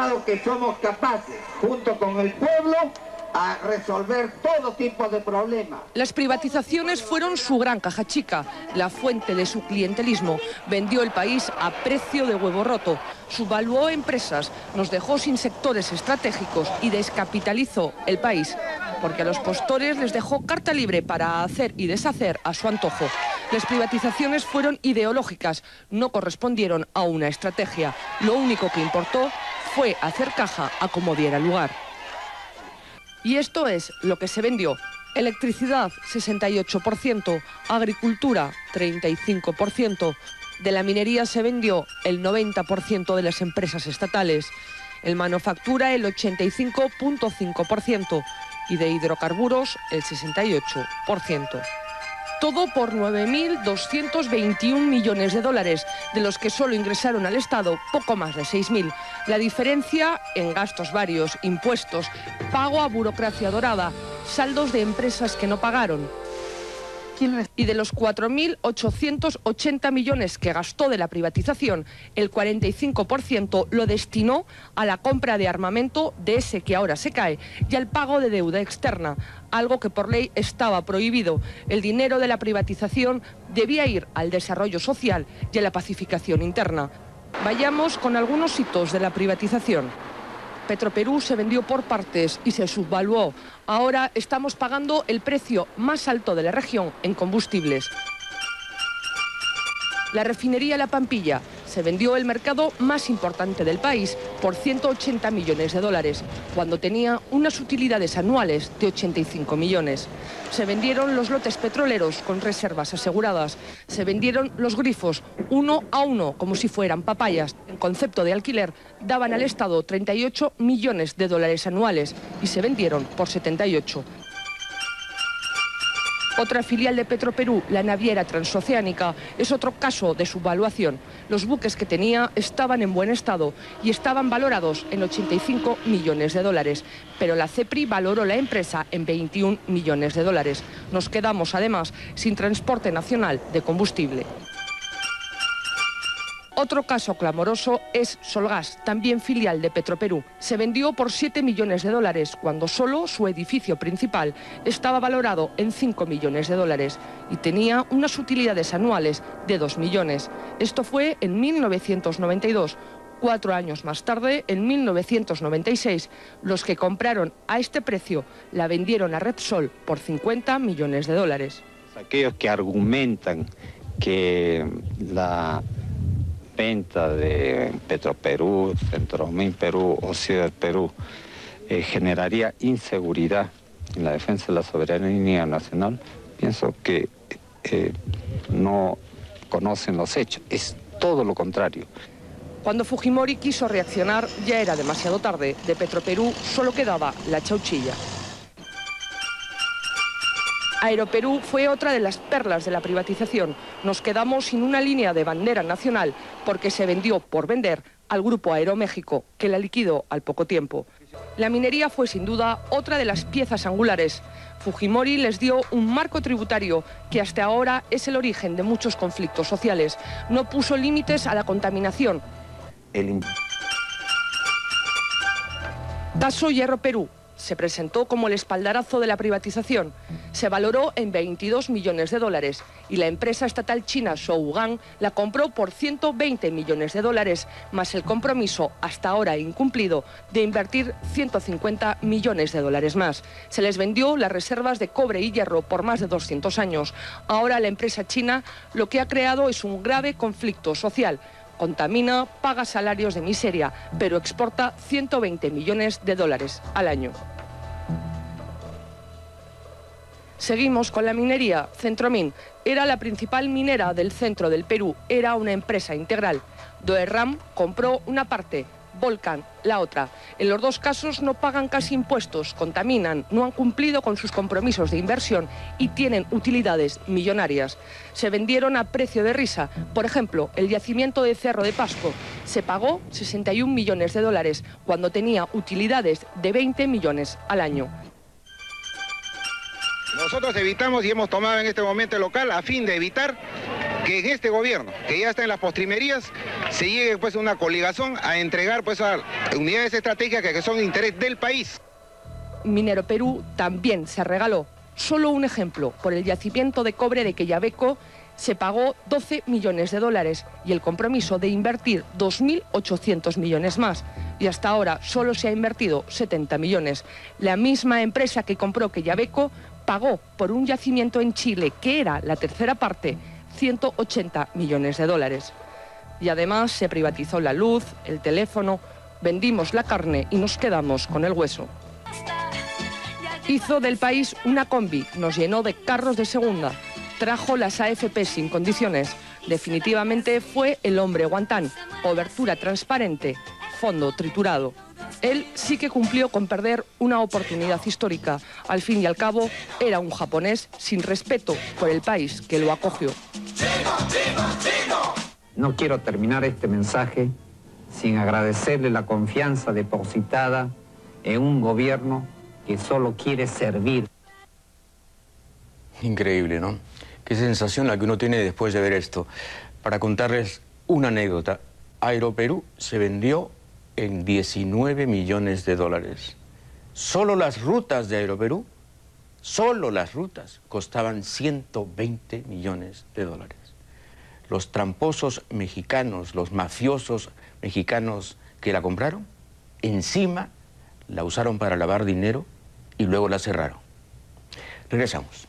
demostrado que somos capaces, junto con el pueblo, a resolver todo tipo de problemas. Las privatizaciones fueron su gran caja chica, la fuente de su clientelismo. Vendió el país a precio de huevo roto, subvaluó empresas, nos dejó sin sectores estratégicos y descapitalizó el país, porque a los postores les dejó carta libre para hacer y deshacer a su antojo. Las privatizaciones fueron ideológicas, no correspondieron a una estrategia. Lo único que importó fue hacer caja a como diera lugar. Y esto es lo que se vendió. Electricidad, 68%, agricultura, 35%. De la minería se vendió el 90% de las empresas estatales. En manufactura, el 85,5%. Y de hidrocarburos, el 68%. Todo por 9.221 millones de dólares, de los que solo ingresaron al Estado poco más de 6.000. La diferencia en gastos varios, impuestos, pago a burocracia dorada, saldos de empresas que no pagaron. Y de los 4.880 millones que gastó de la privatización, el 45% lo destinó a la compra de armamento de ese que ahora se cae y al pago de deuda externa, algo que por ley estaba prohibido. El dinero de la privatización debía ir al desarrollo social y a la pacificación interna. Vayamos con algunos hitos de la privatización. Petroperú se vendió por partes y se subvaluó. Ahora estamos pagando el precio más alto de la región en combustibles. La refinería La Pampilla se vendió el mercado más importante del país por 180 millones de dólares, cuando tenía unas utilidades anuales de 85 millones. Se vendieron los lotes petroleros con reservas aseguradas. Se vendieron los grifos uno a uno, como si fueran papayas. En concepto de alquiler, daban al Estado 38 millones de dólares anuales y se vendieron por 78. Otra filial de Petroperú, la naviera transoceánica, es otro caso de subvaluación. Los buques que tenía estaban en buen estado y estaban valorados en 85 millones de dólares, pero la CEPRI valoró la empresa en 21 millones de dólares. Nos quedamos además sin transporte nacional de combustible. Otro caso clamoroso es Solgas, también filial de Petroperú. Se vendió por 7 millones de dólares, cuando solo su edificio principal estaba valorado en 5 millones de dólares y tenía unas utilidades anuales de 2 millones. Esto fue en 1992. 4 años más tarde, en 1996, los que compraron a este precio la vendieron a Repsol por 50 millones de dólares. Aquellos que argumentan que la venta de Petroperú, Centromin Perú o Ciudad Perú generaría inseguridad en la defensa de la soberanía nacional, pienso que no conocen los hechos, es todo lo contrario. Cuando Fujimori quiso reaccionar ya era demasiado tarde. De Petroperú solo quedaba la chauchilla. Aeroperú fue otra de las perlas de la privatización. Nos quedamos sin una línea de bandera nacional porque se vendió por vender al grupo Aeroméxico, que la liquidó al poco tiempo. La minería fue sin duda otra de las piezas angulares. Fujimori les dio un marco tributario que hasta ahora es el origen de muchos conflictos sociales. No puso límites a la contaminación. Caso Hierro Perú. Se presentó como el espaldarazo de la privatización. Se valoró en 22 millones de dólares y la empresa estatal china Shougang la compró por 120 millones de dólares, más el compromiso, hasta ahora incumplido, de invertir 150 millones de dólares más. Se les vendió las reservas de cobre y hierro por más de 200 años. Ahora la empresa china lo que ha creado es un grave conflicto social. Contamina, paga salarios de miseria, pero exporta 120 millones de dólares al año. Seguimos con la minería. Centromin era la principal minera del centro del Perú, era una empresa integral. Doerram compró una parte, Volcan la otra. En los dos casos no pagan casi impuestos, contaminan, no han cumplido con sus compromisos de inversión y tienen utilidades millonarias. Se vendieron a precio de risa. Por ejemplo, el yacimiento de Cerro de Pasco se pagó 61 millones de dólares cuando tenía utilidades de 20 millones al año. Nosotros evitamos y hemos tomado en este momento el local a fin de evitar que en este gobierno, que ya está en las postrimerías, se llegue pues a una coligación a entregar pues a unidades estratégicas que son de interés del país. Minero Perú también se regaló. Solo un ejemplo, por el yacimiento de cobre de Quellaveco se pagó 12 millones de dólares y el compromiso de invertir 2.800 millones más. Y hasta ahora solo se ha invertido 70 millones. La misma empresa que compró Quellaveco pagó por un yacimiento en Chile, que era la tercera parte, 180 millones de dólares. Y además se privatizó la luz, el teléfono, vendimos la carne y nos quedamos con el hueso. Hizo del país una combi, nos llenó de carros de segunda, trajo las AFP sin condiciones. Definitivamente fue el hombre guantán, cobertura transparente, fondo triturado. Él sí que cumplió con perder una oportunidad histórica. Al fin y al cabo, era un japonés sin respeto por el país que lo acogió. No quiero terminar este mensaje sin agradecerle la confianza depositada en un gobierno que solo quiere servir. Increíble, ¿no? Qué sensación la que uno tiene después de ver esto. Para contarles una anécdota, Aeroperú se vendió en 19 millones de dólares. Solo las rutas de Aeroperú, solo las rutas, costaban 120 millones de dólares. Los tramposos mexicanos, los mafiosos mexicanos que la compraron, encima la usaron para lavar dinero y luego la cerraron. Regresamos.